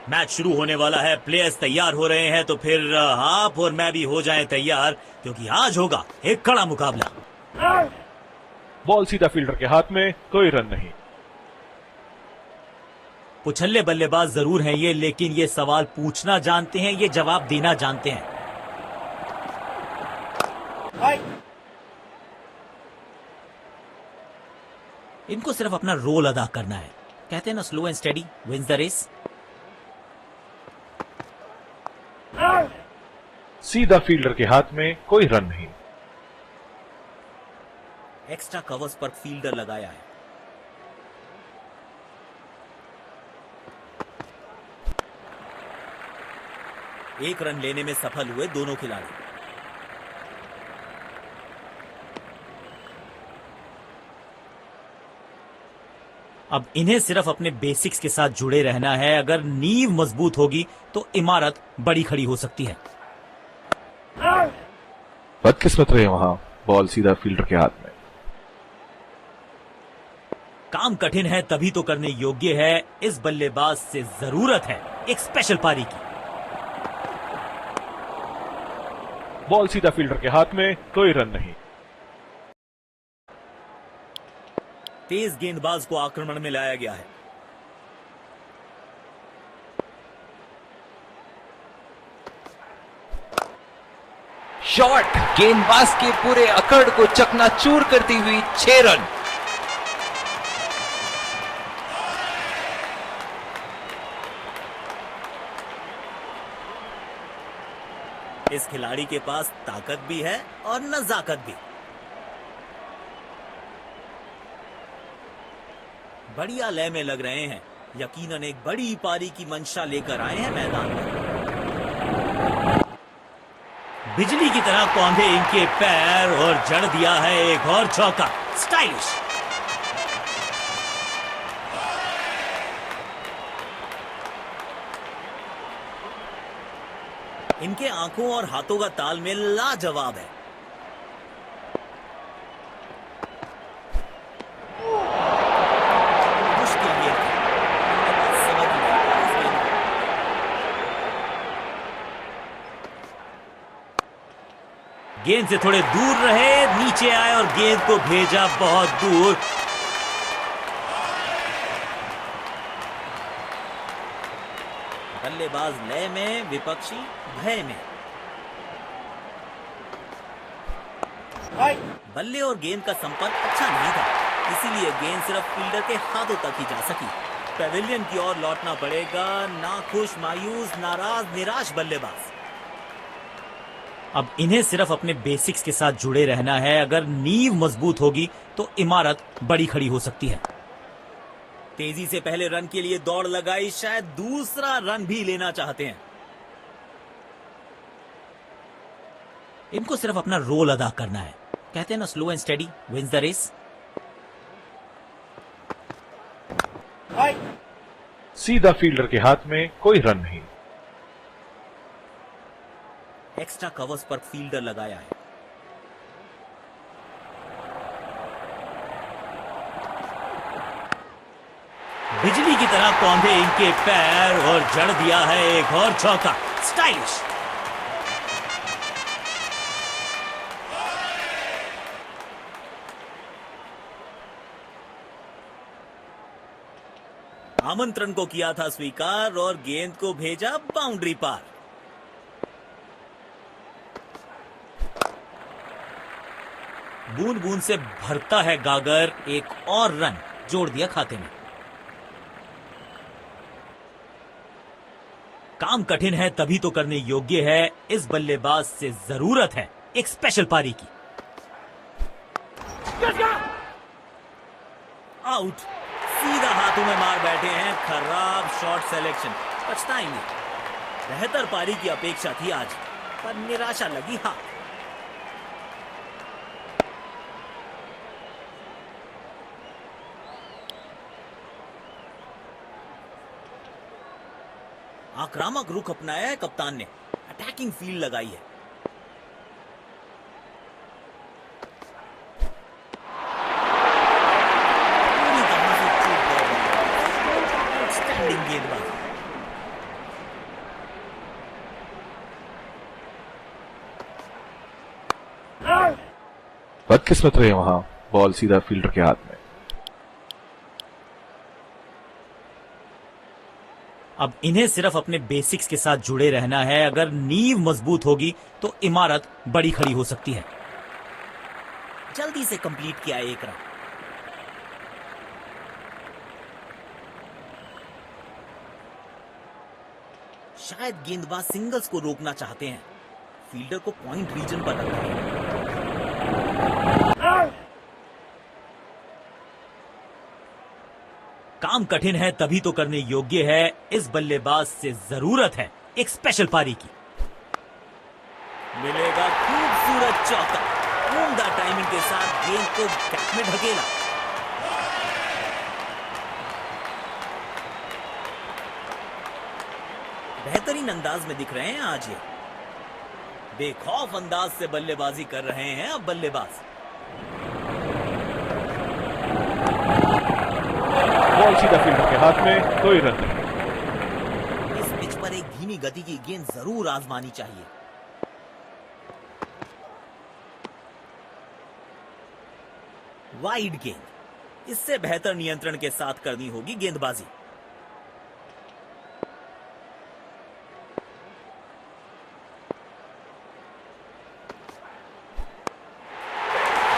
Match शुरू होने वाला है, प्लेयर्स तैयार हो रहे हैं, तो फिर आप और मैं भी हो जाएं तैयार, क्योंकि आज होगा एक कड़ा मुकाबला। बॉल सीधा फील्डर के हाथ में, कोई रन नहीं। उछल्ले बल्लेबाज जरूर हैं ये, लेकिन ये सवाल पूछना जानते हैं, ये जवाब देना जानते हैं। इनको सिर्फ अपना रोल अदा करना है। कहते हैं ना, slow and steady wins the race. सीधा फील्डर के हाथ में, कोई रन नहीं। एक्स्ट्रा कवर्स पर फील्डर लगाया है। एक रन लेने में सफल हुए दोनों खिलाड़ी। अब इन्हें सिर्फ अपने बेसिक्स के साथ जुड़े रहना है। अगर नींव मजबूत होगी तो इमारत बड़ी खड़ी हो सकती है। बदकिस्मत रहे वहां, बॉल सीधा फील्डर के हाथ में। काम कठिन है तभी तो करने योग्य है। इस बल्लेबाज से जरूरत है एक स्पेशल पारी की। बॉल सीधा फील्डर के हाथ में, कोई रन नहीं। तेज गेंदबाज को आक्रमण में लाया गया है। शॉट गेंदबाज के पूरे अकड़ को चकनाचूर करती हुई 6 रन। इस खिलाड़ी के पास ताकत भी है और नजाकत भी। बढ़िया लय में लग रहे हैं। यकीनन एक बड़ी पारी की मंशा लेकर आए हैं मैदान में। बिजली की तरह कौंधे इनके पैर और जड़ दिया है एक और चौका। स्टाइलिश। इनके आंखों और हाथों का तालमेल लाजवाब है। मुश्किल गेंद है। समझ नहीं आता इस गेंद को। गेंद से थोड़े दूर रहे, नीचे आए और गेंद को भेजा बहुत दूर। बल्लेबाज लय में, विपक्षी भय में। बल्ले और गेंद का संपर्क अच्छा नहीं था, इसीलिए गेंद सिर्फ फील्डर के हाथों तक ही जा सकी। पैवेलियन की ओर लौटना पड़ेगा। नाखुश, मायूस, नाराज, निराश बल्लेबाज। अब इन्हें सिर्फ अपने बेसिक्स के साथ जुड़े रहना है। अगर नींव मजबूत होगी तो इमारत बड़ी खड़ी हो सकती है। तेजी से पहले रन के लिए दौड़ लगाई, शायद दूसरा रन भी लेना चाहते हैं। इनको सिर्फ अपना रोल अदा करना है। कहते हैं ना, slow and steady wins the race. सीधा फील्डर के हाथ में, कोई रन नहीं। एक्स्ट्रा कवर्स पर फील्डर लगाया है। बिजली की तरह कौंधे इनके पैर और जड़ दिया है एक और चौका। स्टाइलिश। आमंत्रण को किया था स्वीकार और गेंद को भेजा बाउंड्री पार। बूंद बूंद से भरता है गागर, एक और रन जोड़ दिया खाते में। काम कठिन है तभी तो करने योग्य है। इस बल्लेबाज से जरूरत है एक स्पेशल पारी की। आउट। सीधा हाथों में मार बैठे हैं। खराब शॉट सिलेक्शन। पछताएंगे। बेहतर पारी की अपेक्षा थी आज, पर निराशा लगी हाथ। आक्रामक रुख अपनाया है कप्तान ने। अटैकिंग फील्ड लगाई है। पूरी तरह से चूक गए। आउटस्टैंडिंग गेंदबाज। बदकिस्मत रहे वहां, बॉल सीधा फील्डर के हाथ में। अब इन्हें सिर्फ अपने बेसिक्स के साथ जुड़े रहना है। अगर नींव मजबूत होगी तो इमारत बड़ी खड़ी हो सकती है। जल्दी से कंप्लीट किया एक रन। शायद गेंदबाज सिंगल्स को रोकना चाहते हैं। फील्डर को पॉइंट रीजन पर रखा है। काम कठिन है तभी तो करने योग्य है। इस बल्लेबाज से जरूरत है एक स्पेशल पारी की। मिलेगा खूबसूरत चौका। उम्दा टाइमिंग के साथ गेंद को गैप में ढकेला। बेहतरीन अंदाज में दिख रहे हैं आज ये। बेखौफ अंदाज से बल्लेबाजी कर रहे हैं अब बल्लेबाज। बॉल सीधा फील्डर के हाथ में, कोई रन नहीं। इस पिच पर एक धीमी गति की गेंद जरूर आजमानी चाहिए। वाइड गेंद। इससे बेहतर नियंत्रण के साथ करनी होगी गेंदबाजी।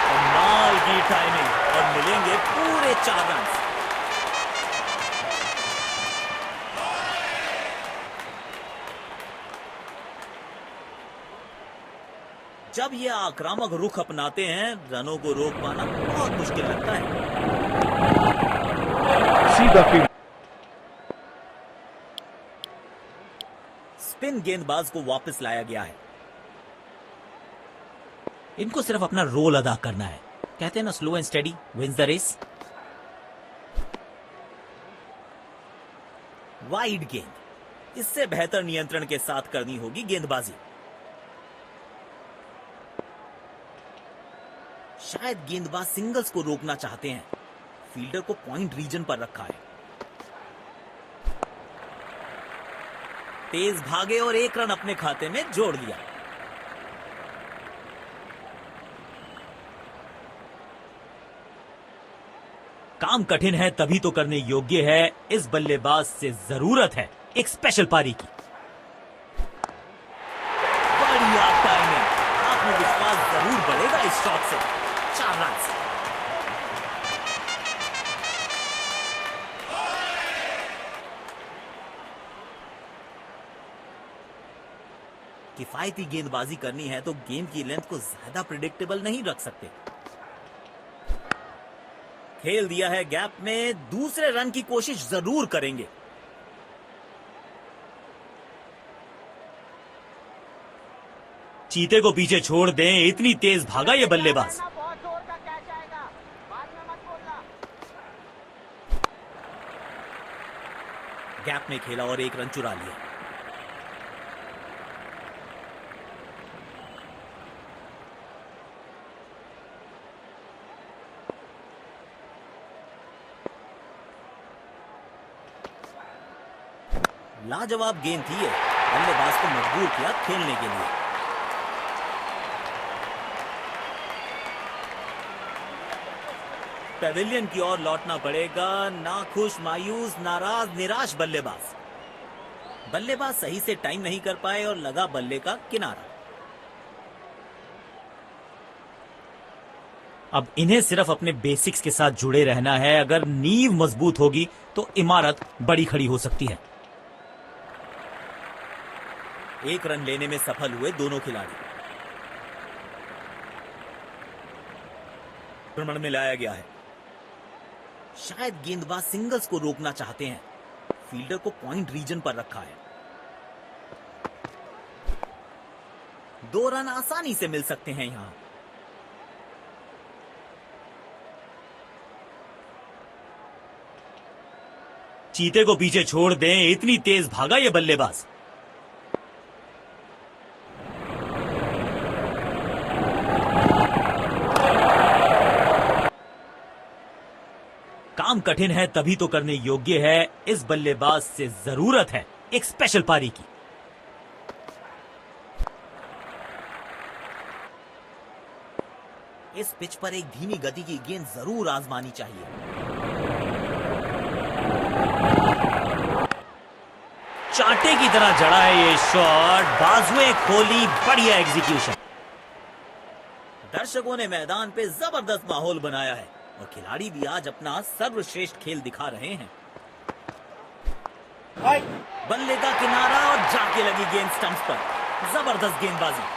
कमाल की टाइमिंग और मिलेंगे पूरे 4 रन। जब ये आक्रामक रुख अपनाते हैं, रनों को रोक पाना बहुत मुश्किल लगता है। सीधा फील्ड। स्पिन गेंदबाज को वापस लाया गया है। इनको सिर्फ अपना रोल अदा करना है। कहते हैं ना, slow and steady wins the race. Wide गेंद। इससे बेहतर नियंत्रण के साथ करनी होगी गेंदबाजी। शायद गेंदबाज सिंगल्स को रोकना चाहते हैं। फील्डर को पॉइंट रीजन पर रखा है। तेज भागे और एक रन अपने खाते में जोड़ लिया। काम कठिन है तभी तो करने योग्य है। इस बल्लेबाज से जरूरत है एक स्पेशल पारी की। बढ़िया टाइमिंग। आत्मविश्वास जरूर बढ़ेगा इस शॉट से। 4 रन। किफायती गेंदबाजी करनी है तो गेंद की लेंथ को ज्यादा प्रिडिक्टेबल नहीं रख सकते। खेल दिया है गैप में। दूसरे रन की कोशिश जरूर करेंगे। चीते को पीछे छोड़ दें, इतनी तेज भागा ये बल्लेबाज। गैप में खेला और एक रन चुरा लिया। लाजवाब गेंद थी ये। बल्लेबाज को मजबूर किया खेलने के लिए। पेविलियन की ओर लौटना पड़ेगा। नाखुश, मायूस, नाराज, निराश बल्लेबाज। बल्लेबाज सही से टाइम नहीं कर पाए और लगा बल्ले का किनारा। अब इन्हें सिर्फ अपने बेसिक्स के साथ जुड़े रहना है। अगर नींव मजबूत होगी तो इमारत बड़ी खड़ी हो सकती है। एक रन लेने में सफल हुए दोनों खिलाड़ी। भ्रमण में लाया गया है। शायद गेंदबाज सिंगल्स को रोकना चाहते हैं। फील्डर को पॉइंट रीजन पर रखा है। 2 रन आसानी से मिल सकते हैं यहां। चीते को पीछे छोड़ दें, इतनी तेज भागा ये बल्लेबाज। काम कठिन है तभी तो करने योग्य है। इस बल्लेबाज से जरूरत है एक स्पेशल पारी की। इस पिच पर एक धीमी गति की गेंद जरूर आजमानी चाहिए। चाटे की तरह जड़ा है ये शॉट, बाजुएं खोली, बढ़िया एग्जीक्यूशन। दर्शकों ने मैदान पे जबरदस्त माहौल बनाया है और खिलाड़ी भी आज अपना सर्वश्रेष्ठ खेल दिखा रहे हैं। बल्ले का किनारा और जाके लगी गेंद स्टंप्स पर, जबरदस्त गेंदबाजी।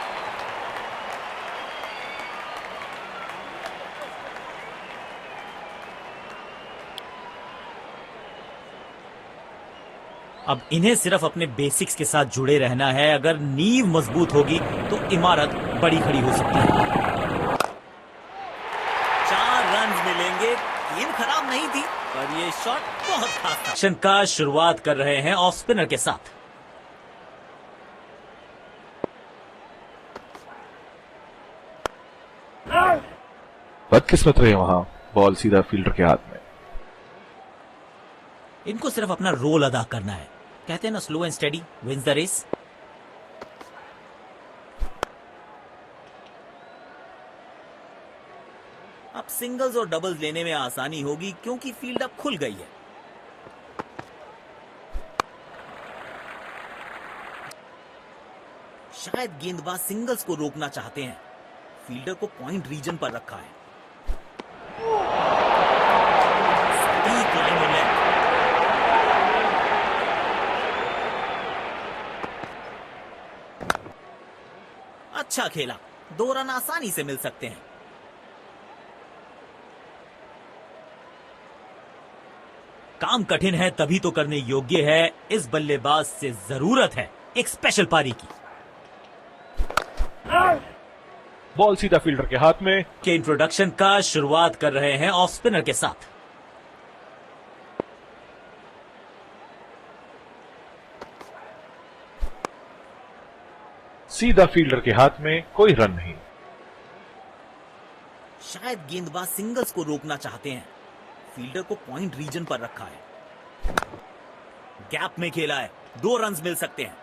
अब इन्हें सिर्फ अपने बेसिक्स के साथ जुड़े रहना है। अगर नींव मजबूत होगी तो इमारत बड़ी खड़ी हो सकती है। 4 रन मिलेंगे। गेंद खराब नहीं थी पर ये शॉट बहुत खास था। एक्शन का शुरुआत कर रहे हैं ऑफ स्पिनर के साथ। बदकिस्मत रहे वहां, बॉल सीधा फील्डर के हाथ में। इनको सिर्फ अपना रोल अदा करना है। कहते हैं ना, slow and steady wins the race. अब सिंगल्स और डबल्स लेने में आसानी होगी क्योंकि फील्ड अब खुल गई है। शायद गेंदबाज सिंगल्स को रोकना चाहते हैं। फील्डर को पॉइंट रीजन पर रखा है। सटीक लाइन और लेंथ। अच्छा खेला, 2 रन आसानी से मिल सकते हैं। काम कठिन है तभी तो करने योग्य है। इस बल्लेबाज से जरूरत है एक स्पेशल पारी की। बॉल सीधा फील्डर के हाथ में। के इंट्रोडक्शन का शुरुआत कर रहे हैं ऑफ स्पिनर के साथ। सीधा फील्डर के हाथ में, कोई रन नहीं। शायद गेंदबाज सिंगल्स को रोकना चाहते हैं। फील्डर को पॉइंट रीजन पर रखा है। गैप में खेला है, 2 रन मिल सकते हैं।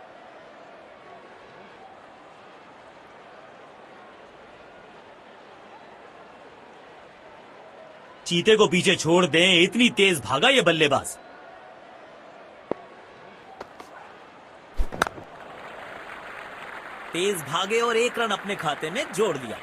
चीते को पीछे छोड़ दें, इतनी तेज भागा ये बल्लेबाज। तेज भागे और 1 रन अपने खाते में जोड़ दिया।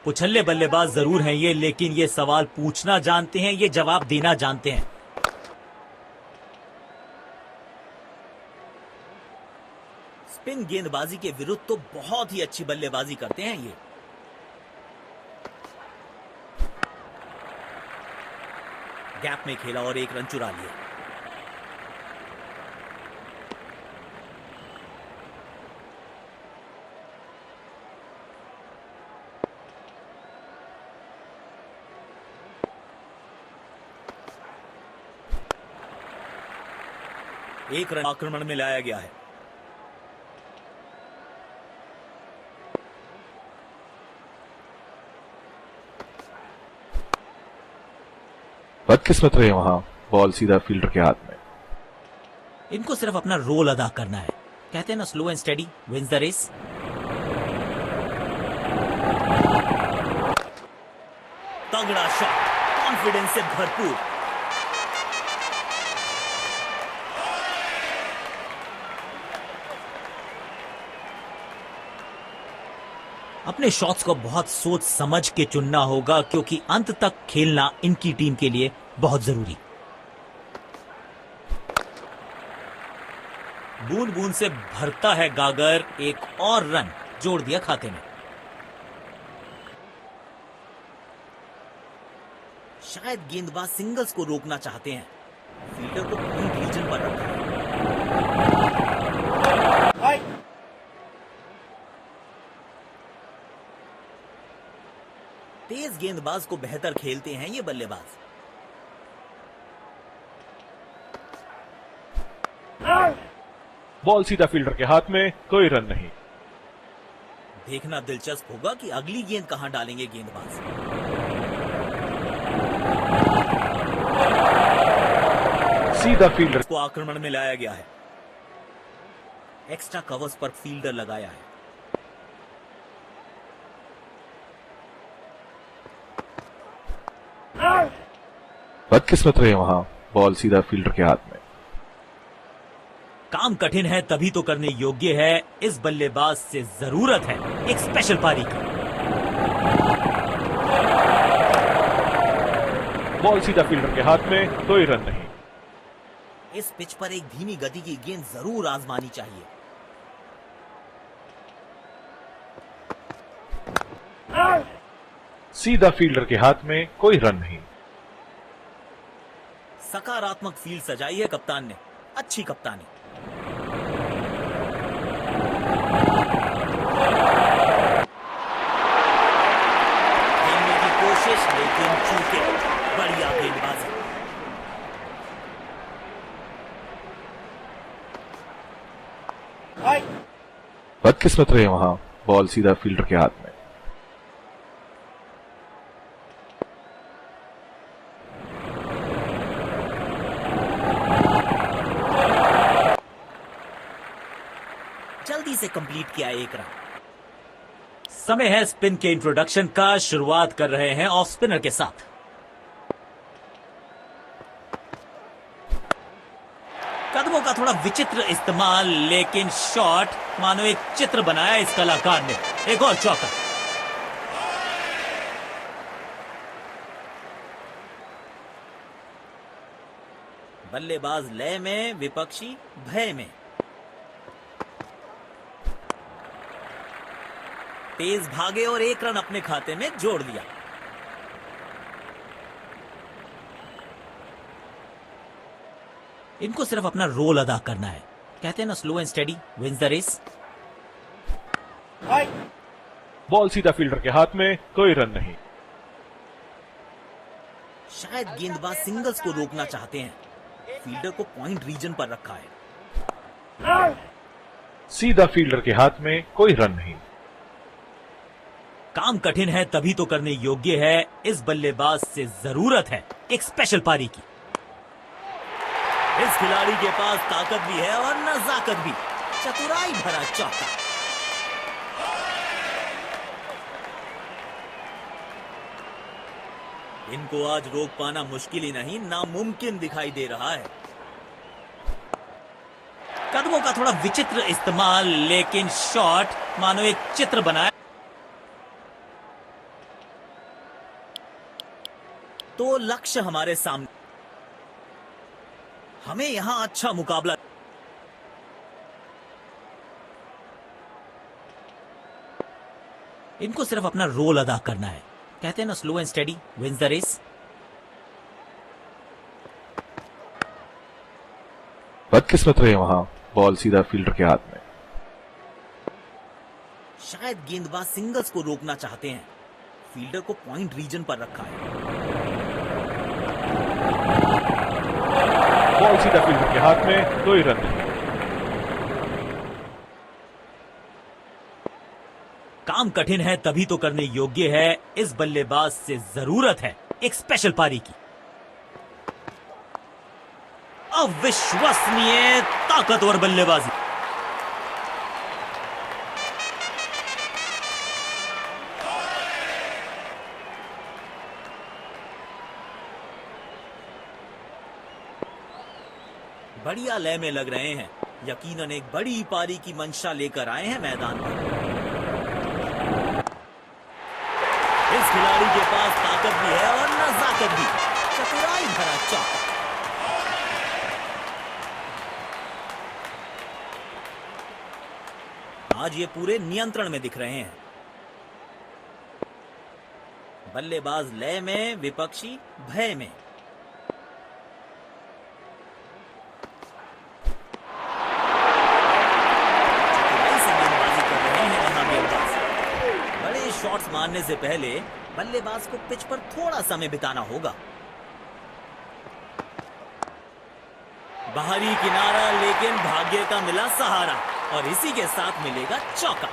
उछल्ले बल्लेबाज जरूर हैं ये, लेकिन ये सवाल पूछना जानते हैं, ये जवाब देना जानते हैं। स्पिन गेंदबाजी के विरुद्ध तो बहुत ही अच्छी बल्लेबाजी करते हैं ये। गैप में खेला और 1 रन चुरा लिया। एक रन आक्रमण में लाया गया है। बदकिस्मत रहे वहां, बॉल सीधा फील्डर के हाथ में। इनको सिर्फ अपना रोल अदा करना है। कहते हैं ना, slow and steady wins the race. तगड़ा शॉट, कॉन्फिडेंस से भरपूर। अपने शॉट्स को बहुत सोच समझ के चुनना होगा क्योंकि अंत तक खेलना इनकी टीम के लिए बहुत जरूरी। बूंद बूंद से भरता है गागर, 1 और रन जोड़ दिया खाते में। शायद गेंदबाज सिंगल्स को रोकना चाहते हैं। फील्डर को पॉइंट रीजन पर रखा है। तेज गेंदबाज को बेहतर खेलते हैं ये बल्लेबाज। बॉल सीधा फील्डर के हाथ में, कोई रन नहीं। देखना दिलचस्प होगा कि अगली गेंद कहां डालेंगे गेंदबाज। सीधा फील्डर को आक्रमण में लाया गया है। एक्स्ट्रा कवर्स पर फील्डर लगाया है। बदकिस्मत रहे वहां, बॉल सीधा फील्डर के हाथ में। काम कठिन है तभी तो करने योग्य है, इस बल्लेबाज से जरूरत है एक स्पेशल पारी की। बॉल सीधा फील्डर के हाथ में, कोई रन नहीं। इस पिच पर एक धीमी गति की गेंद जरूर आजमानी चाहिए। सीधा फील्डर के हाथ में, कोई रन नहीं। सकारात्मक फील्ड सजाई है कप्तान ने, अच्छी कप्तानी। खेलने की कोशिश लेकिन चूके, बढ़िया गेंदबाजी। बदकिस्मत रहे वहां, बॉल सीधा फील्डर के हाथ में। जल्दी से कंप्लीट किया एक रन। समय है स्पिन के इंट्रोडक्शन का, शुरुआत कर रहे हैं ऑफ स्पिनर के साथ। कदमों का थोड़ा विचित्र इस्तेमाल, लेकिन शॉट मानो एक चित्र बनाया इस कलाकार ने। एक और चौका। बल्लेबाज लय में, विपक्षी भय में। तेज भागे और एक रन अपने खाते में जोड़ दिया। इनको सिर्फ अपना रोल अदा करना है, कहते हैं ना slow and steady wins the race. Ball सीधा फील्डर के हाथ में, कोई रन नहीं। शायद गेंदबाज सिंगल्स को रोकना चाहते हैं, फील्डर को पॉइंट रीजन पर रखा है। सीधा फील्डर के हाथ में, कोई रन नहीं। काम कठिन है तभी तो करने योग्य है, इस बल्लेबाज से जरूरत है एक स्पेशल पारी की। इस खिलाड़ी के पास ताकत भी है और नजाकत भी। चतुराई भरा चौका। इनको आज रोक पाना मुश्किल ही नहीं, नामुमकिन दिखाई दे रहा है। कदमों का थोड़ा विचित्र इस्तेमाल, लेकिन शॉट मानो एक चित्र बनाया। तो लक्ष्य हमारे सामने, हमें यहां अच्छा मुकाबला। इनको सिर्फ अपना रोल अदा करना है, कहते हैं ना slow and steady wins the race. बदकिस्मत रहे वहां, बॉल सीधा फील्डर के हाथ में। शायद गेंदबाज सिंगल्स को रोकना चाहते हैं, फील्डर को पॉइंट रीजन पर रखा है। बॉल सीधा फील्डर के हाथ में, कोई रन नहीं। काम कठिन है तभी तो करने योग्य है, इस बल्लेबाज से जरूरत है एक स्पेशल पारी की। अविश्वसनीय ताकतवर बल्लेबाजी। बढ़िया लय में लग रहे हैं, यकीनन एक बड़ी पारी की मंशा लेकर आए हैं मैदान पर। इस खिलाड़ी के पास ताकत भी है और नजाकत भी। चतुराई भरा चौका। आज ये पूरे नियंत्रण में दिख रहे हैं। बल्लेबाज लय में, विपक्षी भय में। शॉट्स मारने से पहले बल्लेबाज को पिच पर थोड़ा समय बिताना होगा। बाहरी किनारा, लेकिन भाग्य का मिला सहारा और इसी के साथ मिलेगा चौका।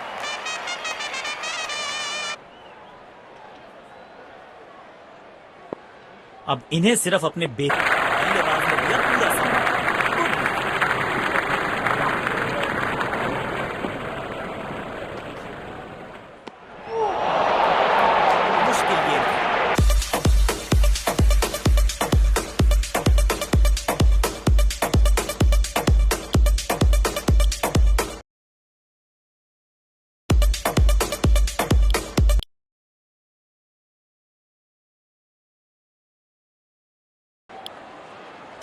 अब इन्हें सिर्फ अपने बल्लेबाज ने दिया पूरा समय।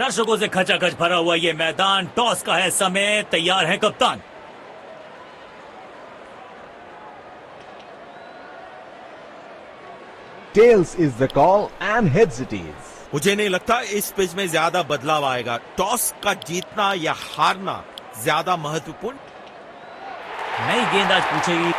दर्शकों से खचाखच भरा हुआ ये मैदान, टॉस का है समय, तैयार है कप्तान। Tails is the call and heads it is. मुझे नहीं लगता इस पिच में ज्यादा बदलाव आएगा। टॉस का जीतना या हारना ज्यादा महत्वपूर्ण। नई गेंदबाज पूछेगी।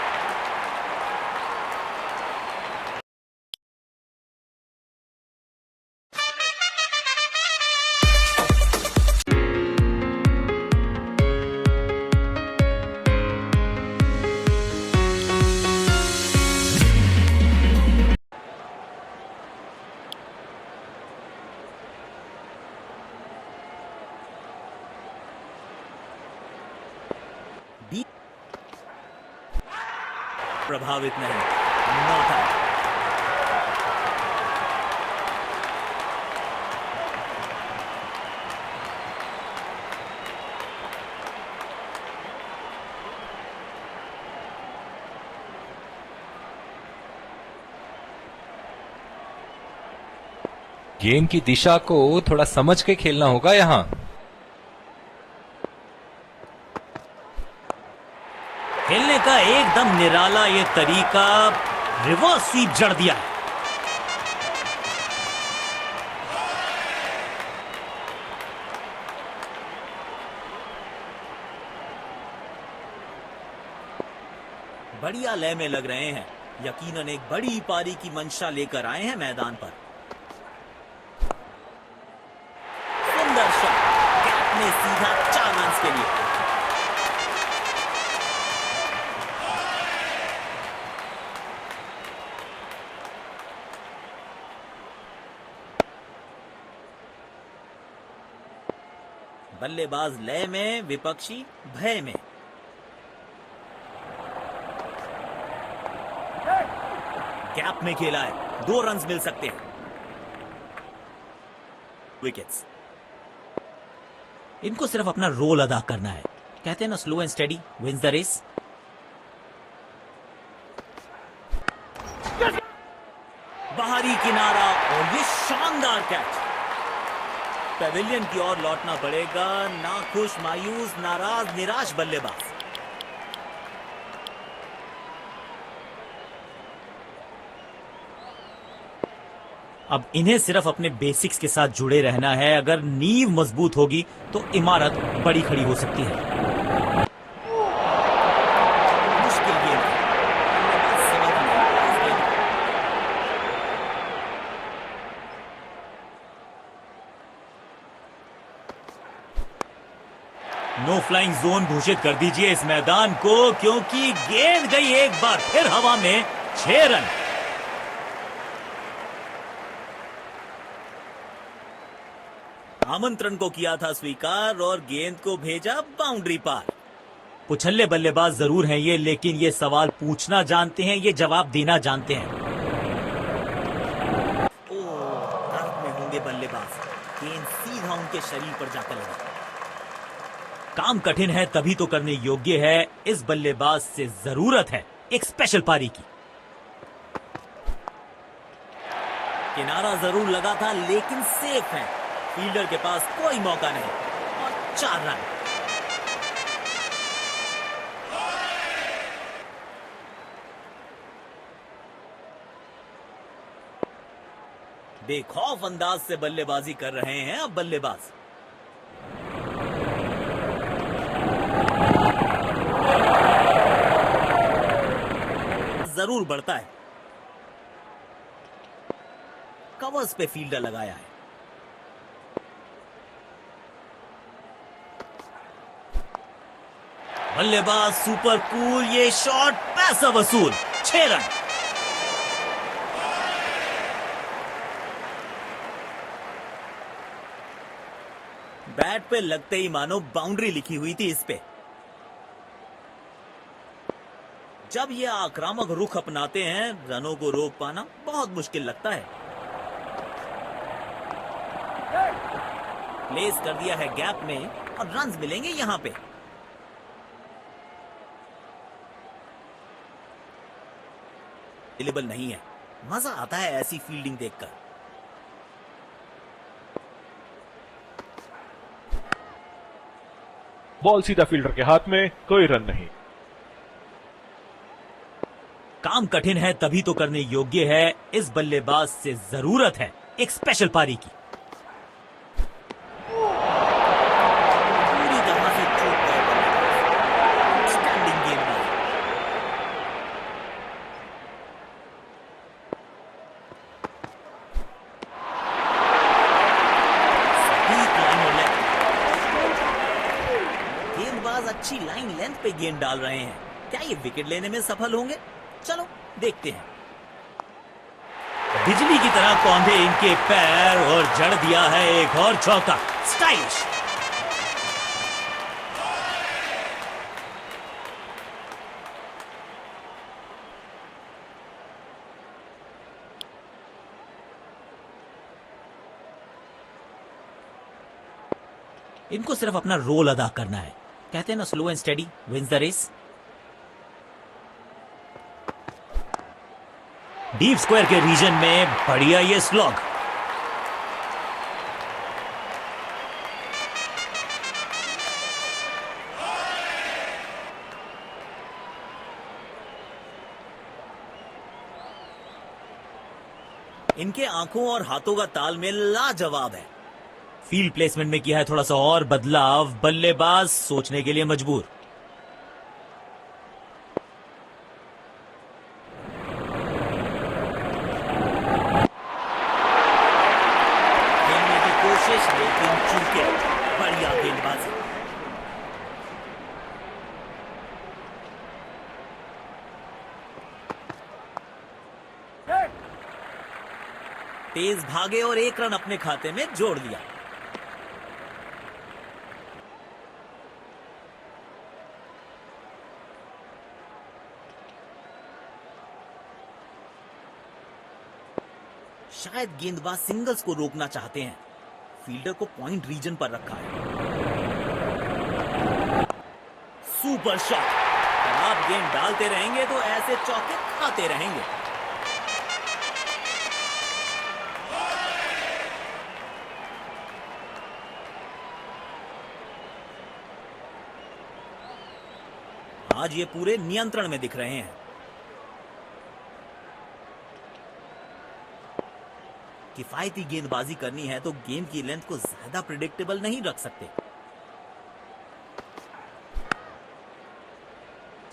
प्रभावित नहीं, नॉट आउट। गेम की दिशा को थोड़ा समझ के खेलना होगा यहां। खेलने का एकदम निराला ये तरीका, रिवर्स स्वीप जड़ दिया। बढ़िया लय में लग रहे हैं, यकीनन एक बड़ी पारी की मंशा लेकर आए हैं मैदान पर। सुंदर शॉट, कैप ने सीधा 4 रन के लिए। बल्लेबाज लय में, विपक्षी भय में। गैप में खेला है, 2 रन मिल सकते हैं। विकेट्स। इनको सिर्फ अपना रोल अदा करना है। कहते हैं ना, slow and steady wins the race. बाहरी किनारा और ये शानदार कैच। पेविलियन की ओर लौटना पड़ेगा, नाखुश, मायूस, नाराज, निराश बल्लेबाज। अब इन्हें सिर्फ अपने बेसिक्स के साथ जुड़े रहना है। अगर नींव मजबूत होगी तो इमारत बड़ी खड़ी हो सकती है। मुश्किल गेम है। नो फ्लाइंग जोन घोषित कर दीजिए इस मैदान को, क्योंकि गेंद गई एक बार फिर हवा में। 6 रन। आमंत्रण को किया था स्वीकार और गेंद को भेजा बाउंड्री पार। पुछल्ले बल्लेबाज जरूर हैं ये, लेकिन ये सवाल पूछना जानते हैं, ये जवाब देना जानते हैं। दर्द में होंगे बल्लेबाज। गेंद सीधा उनके शरीर पर जाकर लगा। काम कठिन है तभी तो करने योग्य है। इस बल्लेबाज से जरूरत है एक स्पेशल पारी की। किनारा जरूर लगा था, लेकिन सेफ है। फील्डर के पास कोई मौका नहीं और 4 रन। बेखौफ अंदाज से बल्लेबाजी कर रहे हैं अब बल्लेबाज। जरूर बढ़ता है। कवर्स पे फील्डर लगाया है। बल्लेबाज सुपर कूल, ये शॉट पैसा वसूल। 6 रन। बैट पे लगते ही मानो बाउंड्री लिखी हुई थी इस पे। जब ये आक्रामक रुख अपनाते हैं, रनों को रोक पाना बहुत मुश्किल लगता है। प्लेस कर दिया है गैप में और रन्स मिलेंगे यहां पे। अवेलेबल नहीं है। मजा आता है ऐसी फील्डिंग देखकर। बॉल सीधा फील्डर के हाथ में, कोई रन नहीं। काम कठिन है तभी तो करने योग्य है, इस बल्लेबाज से जरूरत है एक स्पेशल पारी की। पूरी तरह से चूक गए बल्लेबाज। स्टैंडिंग गेंदबाज। सटीक लाइन और लेंथ। गेंदबाज अच्छी लाइन लेंथ पे गेंद डाल रहे हैं। क्या ये विकेट लेने में सफल होंगे? चलो देखते हैं। बिजली की तरह कौंधे इनके पैर और जड़ दिया है एक और चौका। स्टाइलिश। इनको सिर्फ अपना रोल अदा करना है। कहते हैं ना, slow and steady wins the race. Deep square के रीजन में बढ़िया ये स्लॉग। इनके आंखों और हाथों का तालमेल लाजवाब है। फील्ड प्लेसमेंट में किया है थोड़ा सा और बदलाव। बल्लेबाज सोचने के लिए मजबूर। लेकिन चूके। बढ़िया गेंदबाजी। तेज भागे और एक रन अपने खाते में जोड़ लिया। शायद गेंदबाज सिंगल्स को रोकना चाहते हैं। फील्डर को पॉइंट रीजन पर रखा है। Super shot. आप गेंद डालते रहेंगे तो ऐसे चौके खाते रहेंगे। आज ये पूरे नियंत्रण में दिख रहे हैं। किफायती गेंदबाजी करनी है तो गेंद की लेंथ को ज्यादा प्रिडिक्टेबल नहीं रख सकते।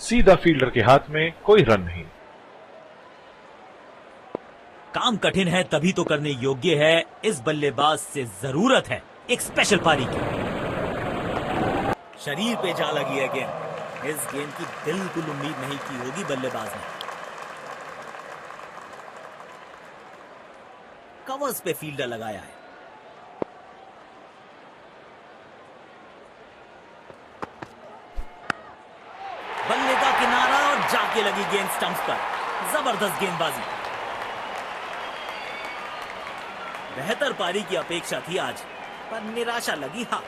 सीधा फील्डर के हाथ में, कोई रन नहीं। काम कठिन है तभी तो करने योग्य है, इस बल्लेबाज से जरूरत है एक स्पेशल पारी की। शरीर पे जा लगी है गेंद। इस गेंद की बिल्कुल उम्मीद नहीं की होगी बल्लेबाज ने। कवर्स पे फील्डर लगाया है। बल्ले का किनारा और जाके लगी गेंद स्टंप्स पर। जबरदस्त गेंदबाजी। बेहतर पारी की अपेक्षा थी आज, पर निराशा लगी हाथ।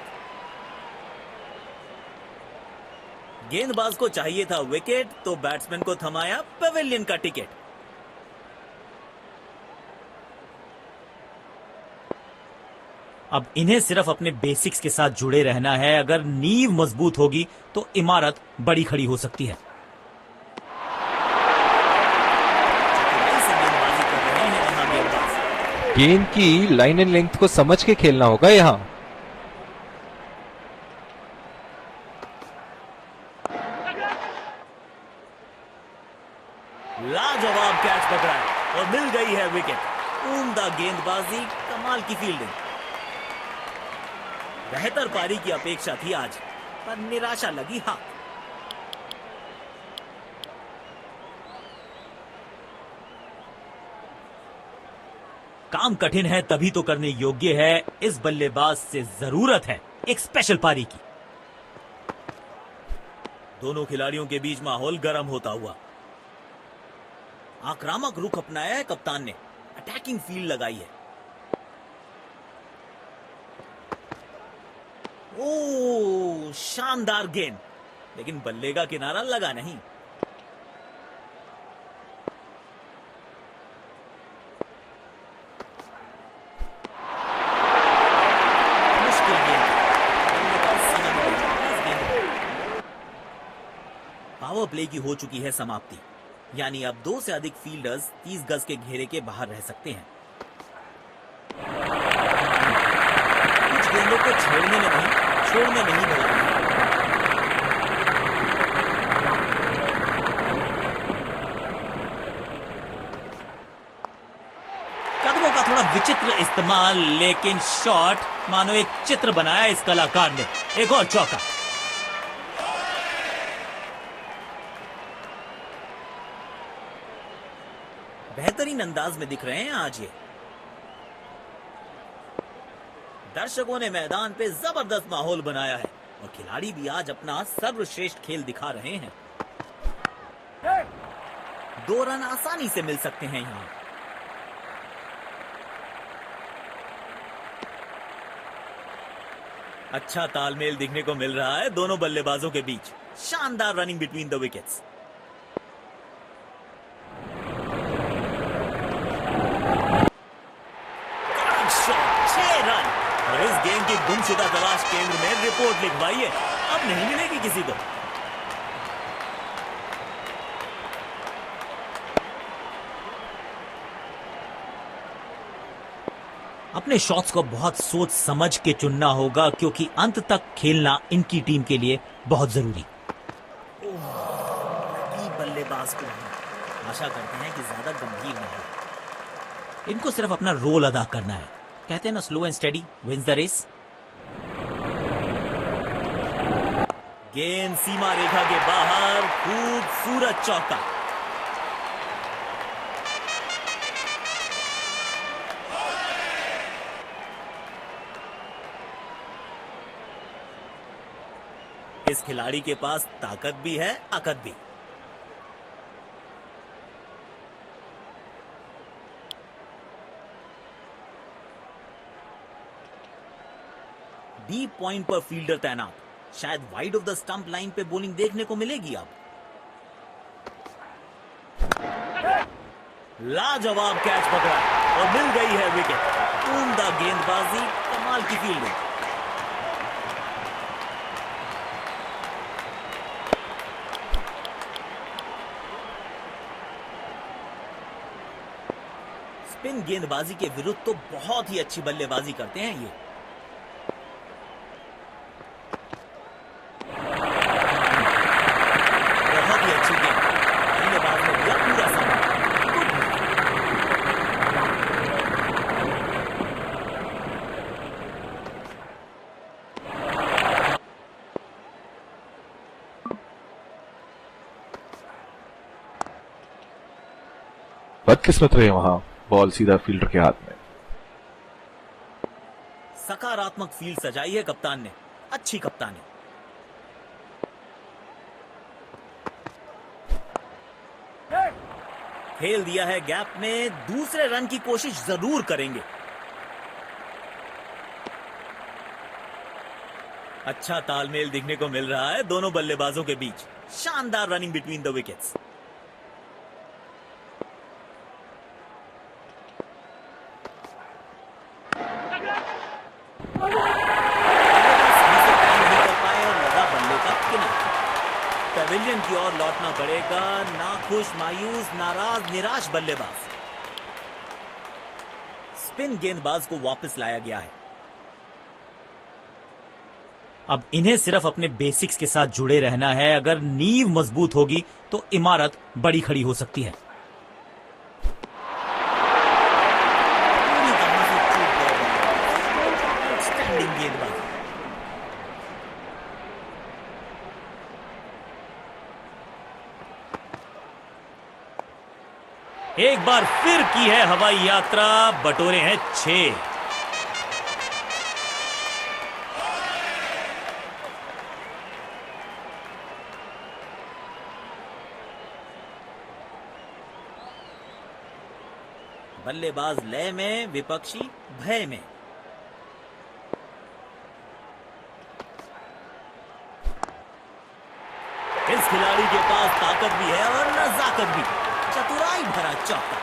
गेंदबाज को चाहिए था विकेट, तो बैट्समैन को थमाया पेविलियन का टिकट। अब इन्हें सिर्फ अपने बेसिक्स के साथ जुड़े रहना है। अगर नींव मजबूत होगी तो इमारत बड़ी खड़ी हो सकती है। गेंदबाजी कर रहे हैं यहां गेंदबाज। गेंद की लाइन एंड लेंथ को समझ के खेलना होगा यहां। लाजवाब कैच पकड़ा है और मिल गई है विकेट। उम्दा गेंदबाजी, कमाल की फील्डिंग। बेहतर पारी की अपेक्षा थी आज, पर निराशा लगी हाथ। काम कठिन है तभी तो करने योग्य है, इस बल्लेबाज से जरूरत है एक स्पेशल पारी की। दोनों खिलाड़ियों के बीच माहौल गर्म होता हुआ। आक्रामक रुख अपनाया है कप्तान ने। अटैकिंग फील्ड लगाई है। ओ, शानदार गेंद, लेकिन बल्ले का किनारा लगा नहीं। मुश्किल गेंद। बल्लेबाज समय में इस गेंद को प्ले की हो चुकी है समाप्ति, यानी अब 2 से अधिक फील्डर्स 30 गज के घेरे के बाहर रह सकते हैं। कुछ गेंदों को छेड़ने में नहीं, छोड़ने में ही भलाई है। कदमों का थोड़ा विचित्र इस्तेमाल, लेकिन शॉट मानो एक चित्र बनाया इस कलाकार ने। एक और चौका। बेहतरीन अंदाज में दिख रहे हैं आज ये। दर्शकों ने मैदान पे जबरदस्त माहौल बनाया है और खिलाड़ी भी आज अपना सर्वश्रेष्ठ खेल दिखा रहे हैं। 2 रन आसानी से मिल सकते हैं यहां। अच्छा तालमेल दिखने को मिल रहा है दोनों बल्लेबाजों के बीच। शानदार running between the wickets. Shot, 6 run. और इस गेंद की गुमशुदा तलाश केंद्र में रिपोर्ट लिखवाई है, अब नहीं मिलेगी किसी को। अपने शॉट्स को बहुत सोच समझ के चुनना होगा, क्योंकि अंत तक खेलना इनकी टीम के लिए बहुत जरूरी। बल्लेबाज को आशा करते हैं कि ज्यादा गंभीर न हो। इनको सिर्फ अपना रोल अदा करना है। कहते हैं ना, slow and steady wins the race. गेंद सीमा रेखा के बाहर, खूबसूरत चौका। इस खिलाड़ी के पास ताकत भी है, ताकत भी। डीप पॉइंट पर फील्डर तैनात। शायद wide of the stump line पे बॉलिंग देखने को मिलेगी अब। लाजवाब कैच पकड़ा और मिल गई है विकेट। उम्दा गेंदबाजी, कमाल की फील्डिंग। स्पिन गेंदबाजी के विरुद्ध तो बहुत ही अच्छी बल्लेबाजी करते हैं ये। बहुत ही अच्छी गेंद, बल्लेबाज ने दिया पूरा समय। बदकिस्मत रहे वहां, बॉल सीधा फील्डर के हाथ में। सकारात्मक फील्ड सजाई है कप्तान ने, अच्छी कप्तानी। खेल दिया है गैप में, दूसरे रन की कोशिश जरूर करेंगे। अच्छा तालमेल दिखने को मिल रहा है दोनों बल्लेबाजों के बीच। शानदार running between the wickets. Pavilion की ओर लौटना पड़ेगा। नाखुश, मायूस, नाराज, निराश बल्लेबाज। स्पिन गेंदबाज को वापस लाया गया है। अब इन्हें सिर्फ अपने बेसिक्स के साथ जुड़े रहना है। अगर नींव मजबूत होगी तो इमारत बड़ी खड़ी हो सकती है। स्टैंडिंग गेंदबाज। एक बार फिर की है हवाई यात्रा, बटोरे हैं 6। बल्लेबाज लय में, विपक्षी भय में। इस खिलाड़ी के पास ताकत भी है और नजाकत भी। चतुराई भरा चौका।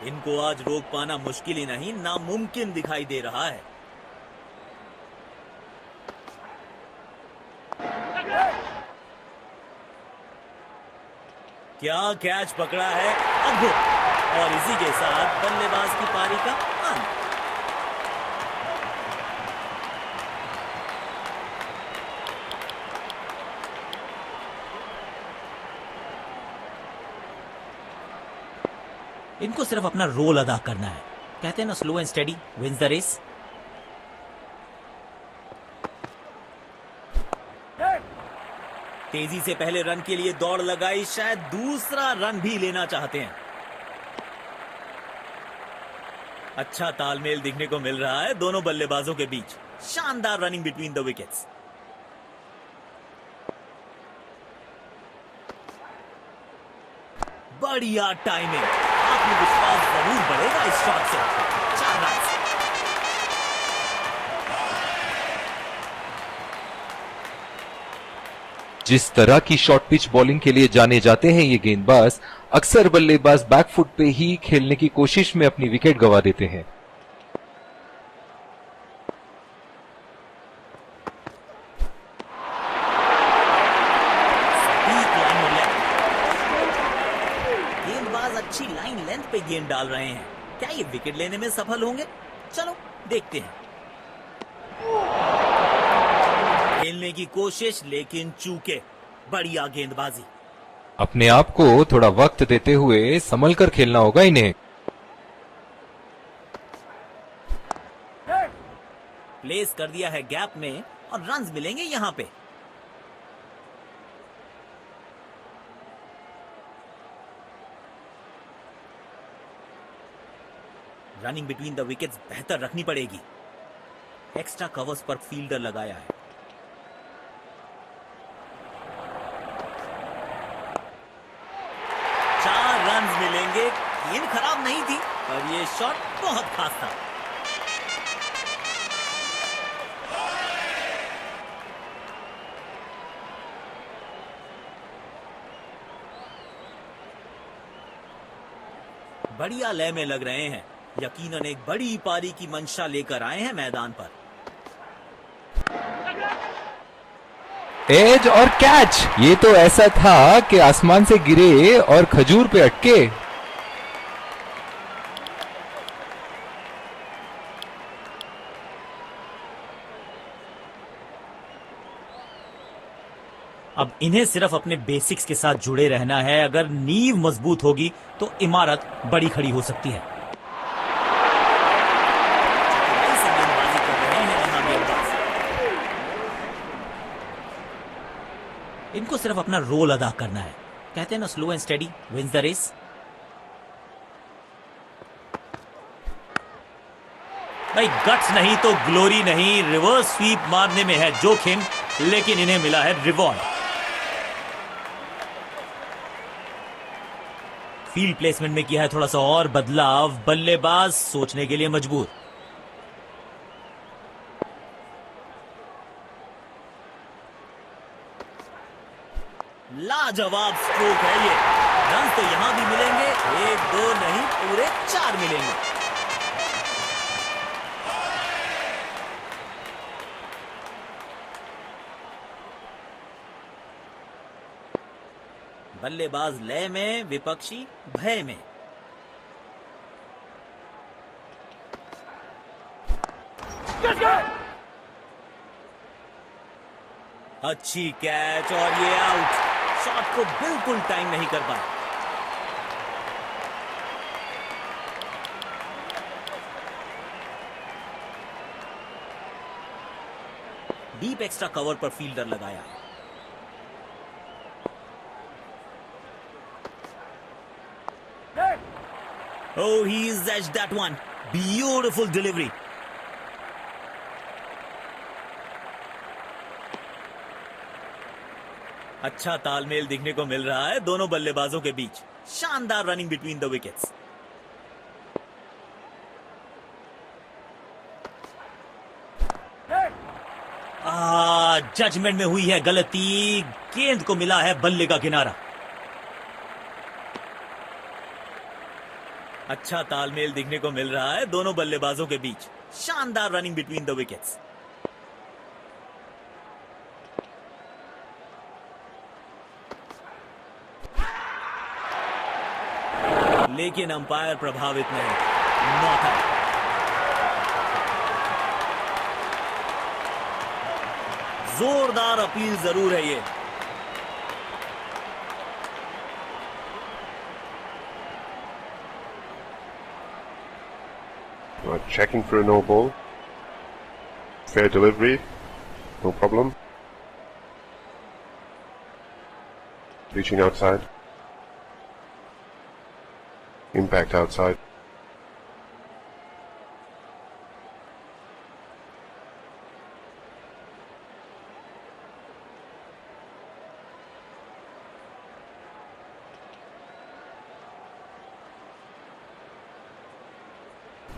इनको आज रोक पाना मुश्किल ही नहीं नामुमकिन दिखाई दे रहा है। क्या कैच पकड़ा है, अद्भुत। और इसी के साथ बल्लेबाज की पारी का अंत। इनको सिर्फ अपना रोल अदा करना है। कहते हैं ना, slow and steady wins the race. तेजी से पहले रन के लिए दौड़ लगाई, शायद दूसरा रन भी लेना चाहते हैं। अच्छा तालमेल दिखने को मिल रहा है दोनों बल्लेबाजों के बीच। शानदार रनिंग बिटवीन द विकेट्स। बढ़िया टाइमिंग। आत्मविश्वास जरूर बढ़ेगा इस शॉट से। 4 रन। जिस तरह की शॉर्ट पिच बॉलिंग के लिए जाने जाते हैं ये गेंदबाज, अक्सर बल्लेबाज बैकफुट पे ही खेलने की कोशिश में अपनी विकेट गंवा देते हैं। गेंदबाज अच्छी लाइन लेंथ पे गेंद डाल रहे हैं। क्या ये विकेट लेने में सफल होंगे? चलो देखते हैं। खेलने की कोशिश लेकिन चूके। बढ़िया गेंदबाजी। अपने आप को थोड़ा वक्त देते हुए संभल कर खेलना होगा इन्हें। प्लेस कर दिया है गैप में और रन्स मिलेंगे यहां पे। रनिंग बिटवीन द विकेट्स बेहतर रखनी पड़ेगी। एक्स्ट्रा कवर्स पर फील्डर लगाया है। रन्स मिलेंगे। गेंद खराब नहीं थी और ये शॉट बहुत खास था। बढ़िया लय में लग रहे हैं। यकीनन एक बड़ी पारी की मंशा लेकर आए हैं मैदान पर। एज और कैच, ये तो ऐसा था कि आसमान से गिरे और खजूर पे अटके। अब इन्हें सिर्फ अपने बेसिक्स के साथ जुड़े रहना है। अगर नींव मजबूत होगी तो इमारत बड़ी खड़ी हो सकती है। इनको सिर्फ अपना रोल अदा करना है। कहते हैं ना, slow and steady wins the race. भाई गट्स नहीं तो ग्लोरी नहीं। रिवर्स स्वीप मारने में है जोखिम, लेकिन इन्हें मिला है रिवॉर्ड। फील्ड प्लेसमेंट में किया है थोड़ा सा और बदलाव। बल्लेबाज सोचने के लिए मजबूर। लाजवाब स्ट्रोक है ये। रन तो यहां भी मिलेंगे। 1 2 नहीं, पूरे 4 मिलेंगे। बल्लेबाज लय में, विपक्षी भय में। अच्छी कैच और ये आउट। शॉट को बिल्कुल टाइम नहीं कर पाए। डीप एक्स्ट्रा कवर पर फील्डर लगाया। Oh, he's edged that one. Beautiful delivery. अच्छा तालमेल दिखने को मिल रहा है दोनों बल्लेबाजों के बीच। शानदार running between the wickets. Judgment में हुई है गलती। गेंद को मिला है बल्ले का किनारा। अच्छा तालमेल दिखने को मिल रहा है दोनों बल्लेबाजों के बीच। शानदार रनिंग बिटवीन द विकेट्स। लेकिन अंपायर प्रभावित नहीं, नॉट आउट। जोरदार अपील जरूर है ये। Checking for a no ball. Fair delivery. No problem. Reaching outside. Impact outside.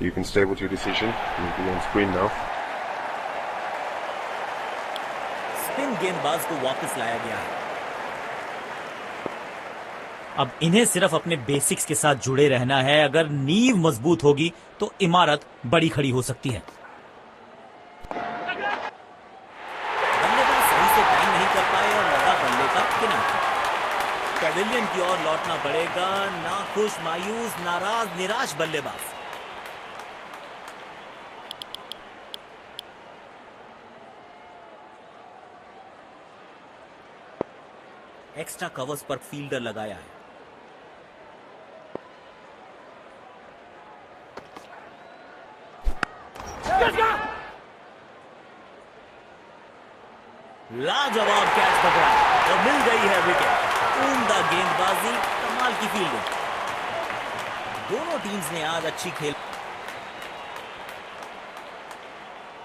You can stay with your decision. You'll be on screen now. Spin गेंदबाज को वापस लाया गया है। अब इन्हें सिर्फ अपने बेसिक्स के साथ जुड़े रहना है। अगर नींव मजबूत होगी तो इमारत बड़ी खड़ी हो सकती है। बल्लेबाज सही से टाइम नहीं कर पाए और लगा बल्ले का किनारा। पेविलियन की ओर लौटना पड़ेगा। नाखुश, मायूस, नाराज, निराश बल्लेबाज। एक्स्ट्रा कवर्स पर फील्डर लगाया है। लाजवाब कैच पकड़ा और मिल गई है विकेट। उम्दा गेंदबाजी, कमाल की फील्डिंग। दोनों टीम्स ने आज अच्छी खेल